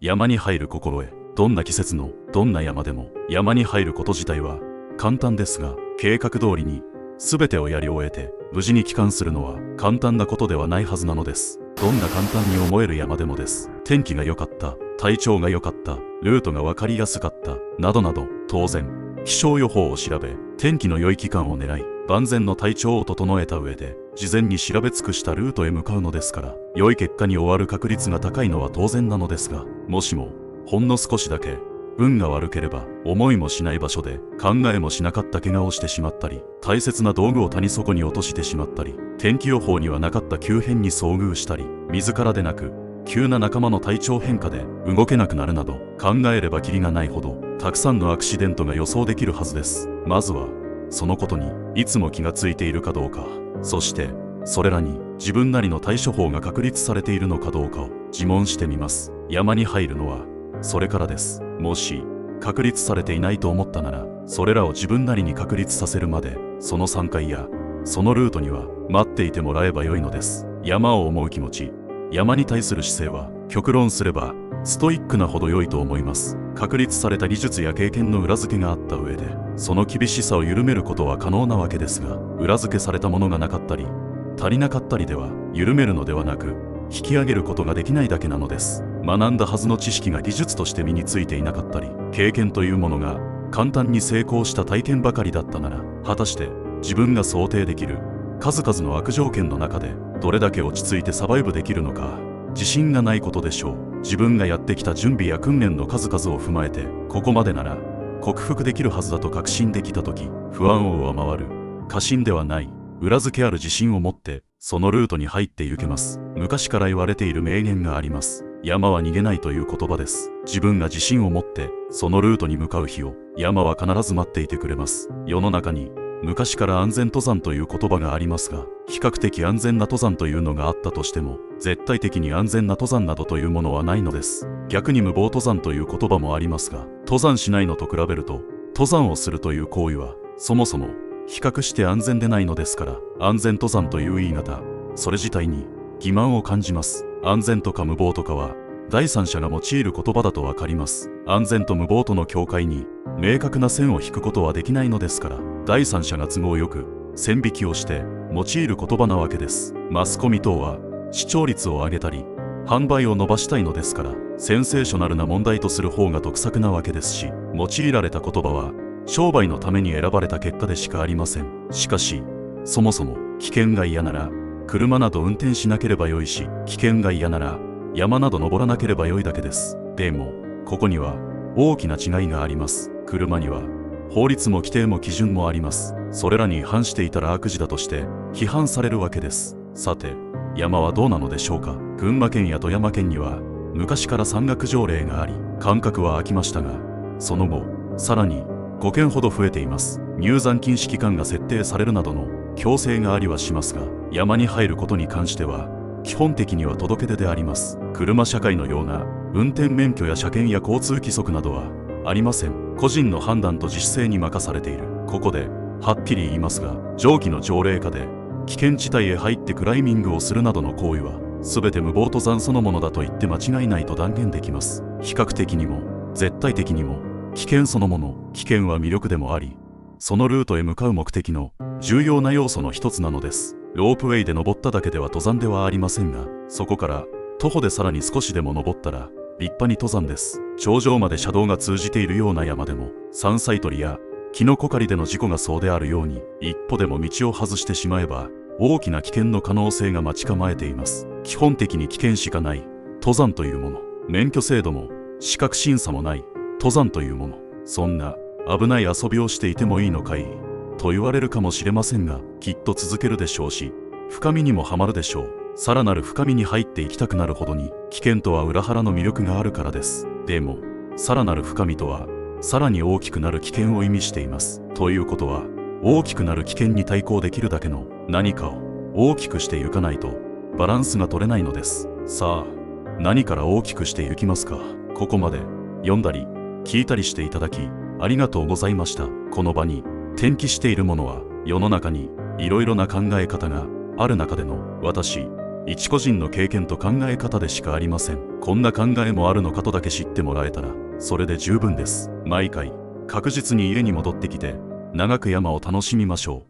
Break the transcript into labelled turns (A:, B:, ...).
A: 山に入る心得。どんな季節のどんな山でも山に入ること自体は簡単ですが、計画通りに全てをやり終えて無事に帰還するのは簡単なことではないはずなのです。どんな簡単に思える山でもです。天気が良かった、体調が良かった、ルートが分かりやすかった、などなど、当然気象予報を調べ、天気の良い期間を狙い、万全の体調を整えた上で事前に調べ尽くしたルートへ向かうのですから、良い結果に終わる確率が高いのは当然なのですが、もしもほんの少しだけ運が悪ければ、思いもしない場所で考えもしなかった怪我をしてしまったり、大切な道具を谷底に落としてしまったり、天気予報にはなかった急変に遭遇したり、自らでなく急な仲間の体調変化で動けなくなるなど、考えればキリがないほどたくさんのアクシデントが予想できるはずです。まずはそのことにいつも気がついているかどうか、そしてそれらに自分なりの対処法が確立されているのかどうかを自問してみます。山に入るのはそれからです。もし確立されていないと思ったなら、それらを自分なりに確立させるまで、その3回やそのルートには待っていてもらえばよいのです。山を思う気持ち、山に対する姿勢は極論すればストイックなほど良いと思います。確立された技術や経験の裏付けがあった上で、その厳しさを緩めることは可能なわけですが、裏付けされたものがなかったり足りなかったりでは、緩めるのではなく引き上げることができないだけなのです。学んだはずの知識が技術として身についていなかったり、経験というものが簡単に成功した体験ばかりだったなら、果たして自分が想定できる数々の悪条件の中でどれだけ落ち着いてサバイブできるのか、自信がないことでしょう。自分がやってきた準備や訓練の数々を踏まえて、ここまでなら克服できるはずだと確信できたとき、不安を上回る過信ではない裏付けある自信を持ってそのルートに入って行けます。昔から言われている名言があります。山は逃げないという言葉です。自分が自信を持ってそのルートに向かう日を、山は必ず待っていてくれます。世の中に昔から安全登山という言葉がありますが、比較的安全な登山というのがあったとしても、絶対的に安全な登山などというものはないのです。逆に無謀登山という言葉もありますが、登山しないのと比べると登山をするという行為はそもそも比較して安全でないのですから、安全登山という言い方、それ自体に欺瞞を感じます。安全とか無謀とかは第三者が用いる言葉だとわかります。安全と無謀との境界に明確な線を引くことはできないのですから、第三者が都合よく線引きをして用いる言葉なわけです。マスコミ等は視聴率を上げたり販売を伸ばしたいのですから、センセーショナルな問題とする方が得策なわけですし、用いられた言葉は商売のために選ばれた結果でしかありません。しかしそもそも危険が嫌なら車など運転しなければよいし、危険が嫌なら山など登らなければよいだけです。でもここには大きな違いがあります。車には法律も規定も基準もあります。それらに違反していたら悪事だとして批判されるわけです。さて山はどうなのでしょうか。群馬県や富山県には昔から山岳条例があり、間隔は空きましたが、その後さらに5件ほど増えています。入山禁止期間が設定されるなどの強制がありはしますが、山に入ることに関しては基本的には届け出であります。車社会のような運転免許や車検や交通規則などはありません。個人の判断と自主性に任されている。ここではっきり言いますが、上記の条例下で危険地帯へ入ってクライミングをするなどの行為は全て無謀登山そのものだと言って間違いないと断言できます。比較的にも絶対的にも危険そのもの、危険は魅力でもあり、そのルートへ向かう目的の重要な要素の一つなのです。ロープウェイで登っただけでは登山ではありませんが、そこから徒歩でさらに少しでも登ったら立派に登山です。頂上まで車道が通じているような山でも、山菜採りやキノコ狩りでの事故がそうであるように、一歩でも道を外してしまえば大きな危険の可能性が待ち構えています。基本的に危険しかない登山というもの、免許制度も資格審査もない登山というもの、そんな危ない遊びをしていてもいいのかいと言われるかもしれませんが、きっと続けるでしょうし、深みにもはまるでしょう。さらなる深みに入っていきたくなるほどに危険とは裏腹の魅力があるからです。でもさらなる深みとはさらに大きくなる危険を意味しています。ということは、大きくなる危険に対抗できるだけの何かを大きくしていかないとバランスが取れないのです。さあ、何から大きくしていきますか。ここまで読んだり聞いたりしていただきありがとうございました。この場に転記しているものは、世の中にいろいろな考え方がある中での私一個人の経験と考え方でしかありません。こんな考えもあるのかとだけ知ってもらえたらそれで十分です。毎回確実に家に戻ってきて長く山を楽しみましょう。